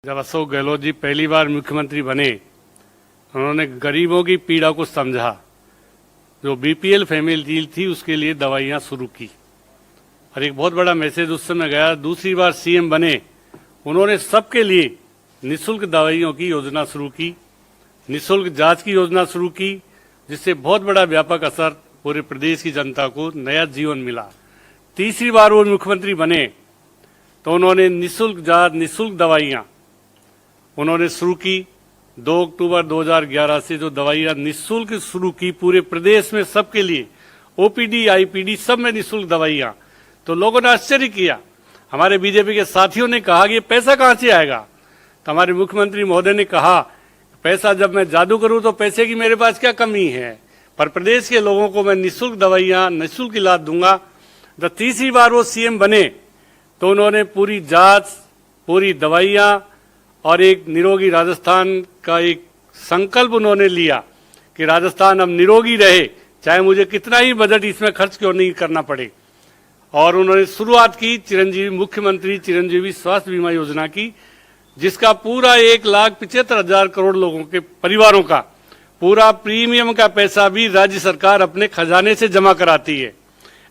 जब अशोक गहलोत जी पहली बार मुख्यमंत्री बने, उन्होंने गरीबों की पीड़ा को समझा। जो बीपीएल फैमिली थी उसके लिए दवाइयां शुरू की और एक बहुत बड़ा मैसेज उस समय गया। दूसरी बार सीएम बने, उन्होंने सबके लिए निःशुल्क दवाइयों की योजना शुरू की, निःशुल्क जांच की योजना शुरू की, जिससे बहुत बड़ा व्यापक असर पूरे प्रदेश की जनता को नया जीवन मिला। तीसरी बार वो मुख्यमंत्री बने तो उन्होंने निःशुल्क जांच, निःशुल्क दवाइयां उन्होंने शुरू की। 2 अक्टूबर 2011 से जो दवाइयां निःशुल्क शुरू की पूरे प्रदेश में सबके लिए, ओपीडी, आईपीडी सब में निःशुल्क दवाइयां, तो लोगों ने आश्चर्य किया। हमारे बीजेपी के साथियों ने कहा कि ये पैसा कहां से आएगा, तो हमारे मुख्यमंत्री महोदय ने कहा पैसा जब मैं जादू करूं तो पैसे की मेरे पास क्या कमी है, पर प्रदेश के लोगों को मैं निःशुल्क दवाइयां, निःशुल्क इलाज दूंगा। जब तीसरी बार वो सीएम बने तो उन्होंने पूरी जांच, पूरी दवाइयां और एक निरोगी राजस्थान का एक संकल्प उन्होंने लिया कि राजस्थान अब निरोगी रहे, चाहे मुझे कितना ही बजट इसमें खर्च क्यों नहीं करना पड़े। और उन्होंने शुरुआत की मुख्यमंत्री चिरंजीवी स्वास्थ्य बीमा योजना की, जिसका पूरा 1,75,000 करोड़ लोगों के परिवारों का पूरा प्रीमियम का पैसा भी राज्य सरकार अपने खजाने से जमा कराती है।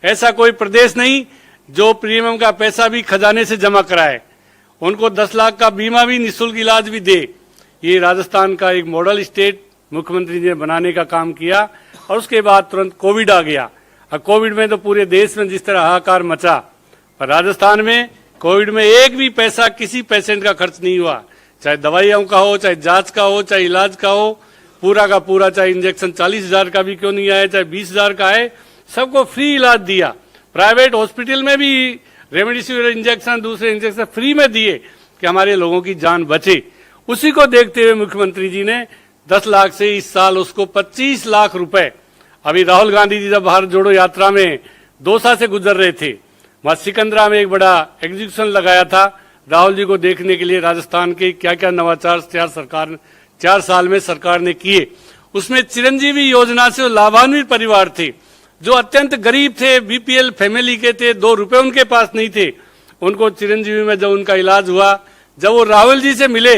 ऐसा कोई प्रदेश नहीं जो प्रीमियम का पैसा भी खजाने से जमा कराए, उनको 10 लाख का बीमा भी, निःशुल्क इलाज भी दे। ये राजस्थान का एक मॉडल स्टेट मुख्यमंत्री जी ने बनाने का काम किया। और उसके बाद तुरंत कोविड आ गया। और कोविड में तो पूरे देश में जिस तरह हाहाकार मचा, पर राजस्थान में कोविड में एक भी पैसा किसी पेशेंट का खर्च नहीं हुआ, चाहे दवाइयों का हो, चाहे जांच का हो, चाहे इलाज का हो, पूरा का पूरा, चाहे इंजेक्शन 40,000 का भी क्यों नहीं आए, चाहे 20,000 का आए, सबको फ्री इलाज दिया। प्राइवेट हॉस्पिटल में भी रेमडेसिविर इंजेक्शन, दूसरे इंजेक्शन फ्री में दिए कि हमारे लोगों की जान बचे। उसी को देखते हुए मुख्यमंत्री जी ने 10 लाख से इस साल उसको 25 लाख रुपए, अभी राहुल गांधी जी जब भारत जोड़ो यात्रा में दौसा से गुजर रहे थे, वहां सिकंदरा में एक बड़ा एग्जीबिशन लगाया था राहुल जी को देखने के लिए, राजस्थान के क्या क्या नवाचार 4 साल में सरकार ने किए। उसमें चिरंजीवी योजना से लाभान्वित परिवार थे जो अत्यंत गरीब थे, बीपीएल फैमिली के थे, 2 रुपए उनके पास नहीं थे, उनको चिरंजीवी में जब उनका इलाज हुआ, जब वो राहुल जी से मिले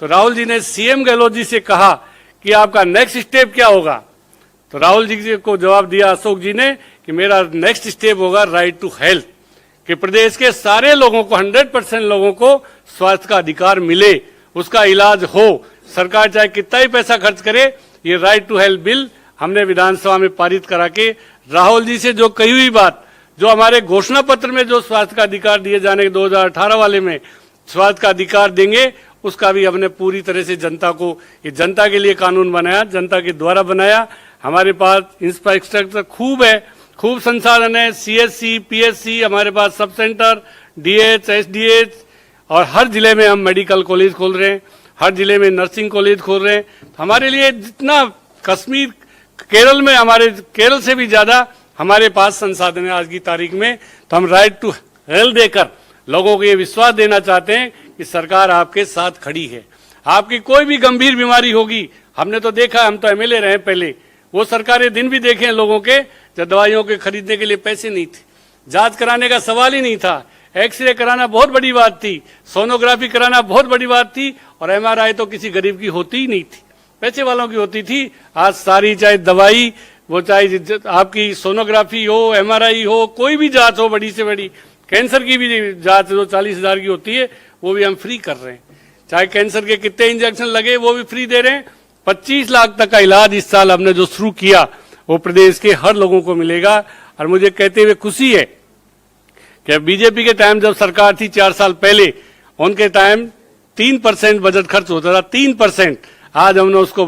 तो राहुल जी ने सीएम गहलोत जी से कहा कि आपका नेक्स्ट स्टेप क्या होगा। तो राहुल जी को जवाब दिया अशोक जी ने कि मेरा नेक्स्ट स्टेप होगा राइट टू हेल्थ, कि प्रदेश के सारे लोगों को 100% लोगों को स्वास्थ्य का अधिकार मिले, उसका इलाज हो, सरकार चाहे कितना ही पैसा खर्च करे। ये राइट टू हेल्थ बिल हमने विधानसभा में पारित करा के राहुल जी से जो कही हुई बात, जो हमारे घोषणा पत्र में जो स्वास्थ्य का अधिकार दिए जाने के 2018 वाले में स्वास्थ्य का अधिकार देंगे, उसका भी हमने पूरी तरह से जनता को, ये जनता के लिए कानून बनाया, जनता के द्वारा बनाया। हमारे पास इंफ्रास्ट्रक्चर खूब है, खूब संसाधन है, सीएससी, पीएससी, हमारे पास सब सेंटर, डीएच, एसडीएच, और हर जिले में हम मेडिकल कॉलेज खोल रहे हैं, हर जिले में नर्सिंग कॉलेज खोल रहे हैं। हमारे लिए जितना कश्मीर, केरल में, हमारे केरल से भी ज्यादा हमारे पास संसाधन है आज की तारीख में। तो हम राइट टू हेल्थ देकर लोगों को ये विश्वास देना चाहते हैं कि सरकार आपके साथ खड़ी है। आपकी कोई भी गंभीर बीमारी होगी, हमने तो देखा, हम तो एमएलए रहे पहले, वो सरकारें दिन भी देखे हैं लोगों के, जब दवाइयों के खरीदने के लिए पैसे नहीं थे, जांच कराने का सवाल ही नहीं था, एक्सरे कराना बहुत बड़ी बात थी, सोनोग्राफी कराना बहुत बड़ी बात थी, और एमआरआई तो किसी गरीब की होती ही नहीं थी, पैसे वालों की होती थी। आज सारी, चाहे दवाई वो, चाहे आपकी सोनोग्राफी हो, एमआरआई हो, कोई भी जांच हो, बड़ी से बड़ी कैंसर की भी जांच जो 40,000 की होती है वो भी हम फ्री कर रहे हैं। चाहे कैंसर के कितने इंजेक्शन लगे वो भी फ्री दे रहे हैं। 25 लाख तक का इलाज इस साल हमने जो शुरू किया वो प्रदेश के हर लोगों को मिलेगा। और मुझे कहते हुए खुशी है कि बीजेपी के टाइम जब सरकार थी 4 साल पहले, उनके टाइम 3% बजट खर्च होता था, 3%। आज हमने उसको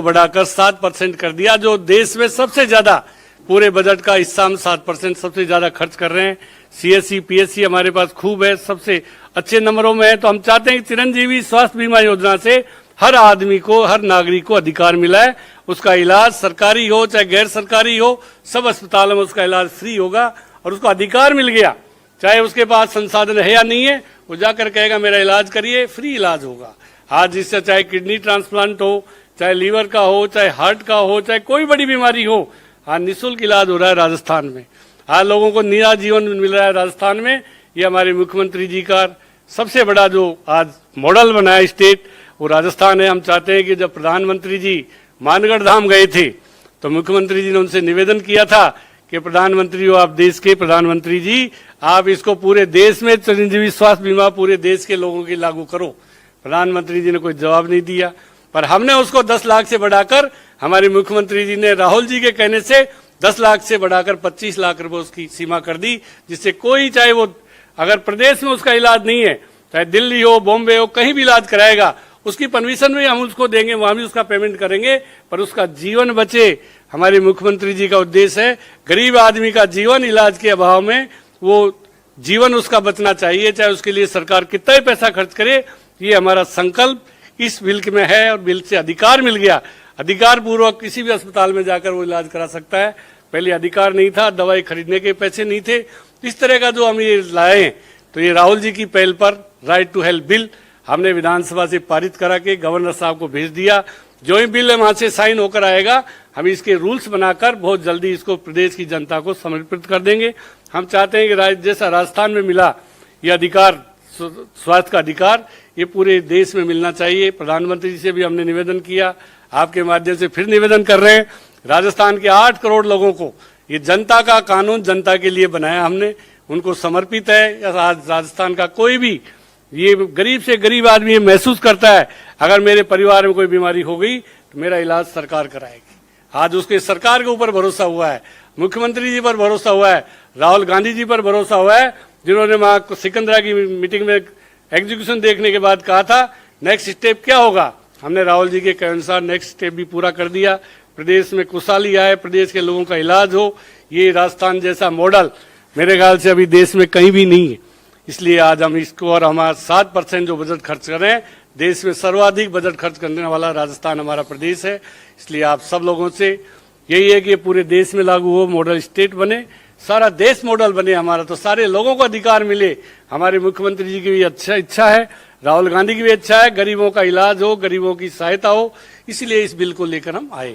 बढ़ाकर 7% कर दिया, जो देश में सबसे ज्यादा पूरे बजट का हिस्सा हम 7% सबसे ज्यादा खर्च कर रहे हैं। सीएससी, पीएससी हमारे पास खूब है, सबसे अच्छे नंबरों में है। तो हम चाहते हैं कि चिरंजीवी स्वास्थ्य बीमा योजना से हर आदमी को, हर नागरिक को अधिकार मिला है, उसका इलाज सरकारी हो चाहे गैर सरकारी हो, सब अस्पतालों में उसका इलाज फ्री होगा। और उसको अधिकार मिल गया, चाहे उसके पास संसाधन है या नहीं है, वो जाकर कहेगा मेरा इलाज करिए, फ्री इलाज होगा। आज जिससे चाहे किडनी ट्रांसप्लांट हो, चाहे लीवर का हो, चाहे हार्ट का हो, चाहे कोई बड़ी बीमारी हो, आज निःशुल्क इलाज हो रहा है राजस्थान में। आज लोगों को नया जीवन मिल रहा है राजस्थान में। ये हमारे मुख्यमंत्री जी का सबसे बड़ा जो आज मॉडल बनाया स्टेट वो राजस्थान है। हम चाहते हैं कि जब प्रधानमंत्री जी मानगढ़ धाम गए थे तो मुख्यमंत्री जी ने उनसे निवेदन किया था कि प्रधानमंत्री हो, आप देश के प्रधानमंत्री जी, आप इसको पूरे देश में चिरंजीवी स्वास्थ्य बीमा पूरे देश के लोगों की लागू करो। प्रधानमंत्री जी ने कोई जवाब नहीं दिया, पर हमने उसको 10 लाख से बढ़ाकर, हमारे मुख्यमंत्री जी ने राहुल जी के कहने से 10 लाख से बढ़ाकर 25 लाख रुपए उसकी सीमा कर दी, जिससे कोई, चाहे वो अगर प्रदेश में उसका इलाज नहीं है, चाहे दिल्ली हो, बॉम्बे हो, कहीं भी इलाज कराएगा, उसकी परमिशन भी हम उसको देंगे, वहां भी उसका पेमेंट करेंगे, पर उसका जीवन बचे। हमारे मुख्यमंत्री जी का उद्देश्य है गरीब आदमी का जीवन, इलाज के अभाव में वो जीवन उसका बचना चाहिए, चाहे उसके लिए सरकार कितना ही पैसा खर्च करे। ये हमारा संकल्प इस बिल में है, और बिल से अधिकार मिल गया, अधिकार पूर्वक किसी भी अस्पताल में जाकर वो इलाज करा सकता है। पहले अधिकार नहीं था, दवाई खरीदने के पैसे नहीं थे। इस तरह का जो हम ये लाए, तो ये राहुल जी की पहल पर राइट टू हेल्थ बिल हमने विधानसभा से पारित करा के गवर्नर साहब को भेज दिया। जो ही बिल वहां से साइन होकर आएगा, हम इसके रूल्स बनाकर बहुत जल्दी इसको प्रदेश की जनता को समर्पित कर देंगे। हम चाहते हैं कि जैसा राजस्थान में मिला ये अधिकार, स्वास्थ्य का अधिकार, ये पूरे देश में मिलना चाहिए। प्रधानमंत्री जी से भी हमने निवेदन किया, आपके माध्यम से फिर निवेदन कर रहे हैं। राजस्थान के 8 करोड़ लोगों को ये जनता का कानून जनता के लिए बनाया हमने, उनको समर्पित है। आज राजस्थान का कोई भी ये गरीब से गरीब आदमी ये महसूस करता है, अगर मेरे परिवार में कोई बीमारी हो गई तो मेरा इलाज सरकार कराएगी। आज उसके सरकार के ऊपर भरोसा हुआ है, मुख्यमंत्री जी पर भरोसा हुआ है, राहुल गांधी जी पर भरोसा हुआ है, जिन्होंने वहां सिकंदरा की मीटिंग में एग्जीक्यूशन देखने के बाद कहा था नेक्स्ट स्टेप क्या होगा। हमने राहुल जी के अनुसार नेक्स्ट स्टेप भी पूरा कर दिया। प्रदेश में खुशहाली आए, प्रदेश के लोगों का इलाज हो, ये राजस्थान जैसा मॉडल मेरे ख्याल से अभी देश में कहीं भी नहीं है। इसलिए आज हम इसको, और हमारा 7% जो बजट खर्च कर रहे हैं, देश में सर्वाधिक बजट खर्च करने वाला राजस्थान हमारा प्रदेश है। इसलिए आप सब लोगों से यही है कि ये पूरे देश में लागू हो, मॉडल स्टेट बने, सारा देश मॉडल बने हमारा, तो सारे लोगों को अधिकार मिले। हमारे मुख्यमंत्री जी की भी अच्छा इच्छा है, राहुल गांधी की भी इच्छा है, गरीबों का इलाज हो, गरीबों की सहायता हो, इसलिए इस बिल को लेकर हम आए।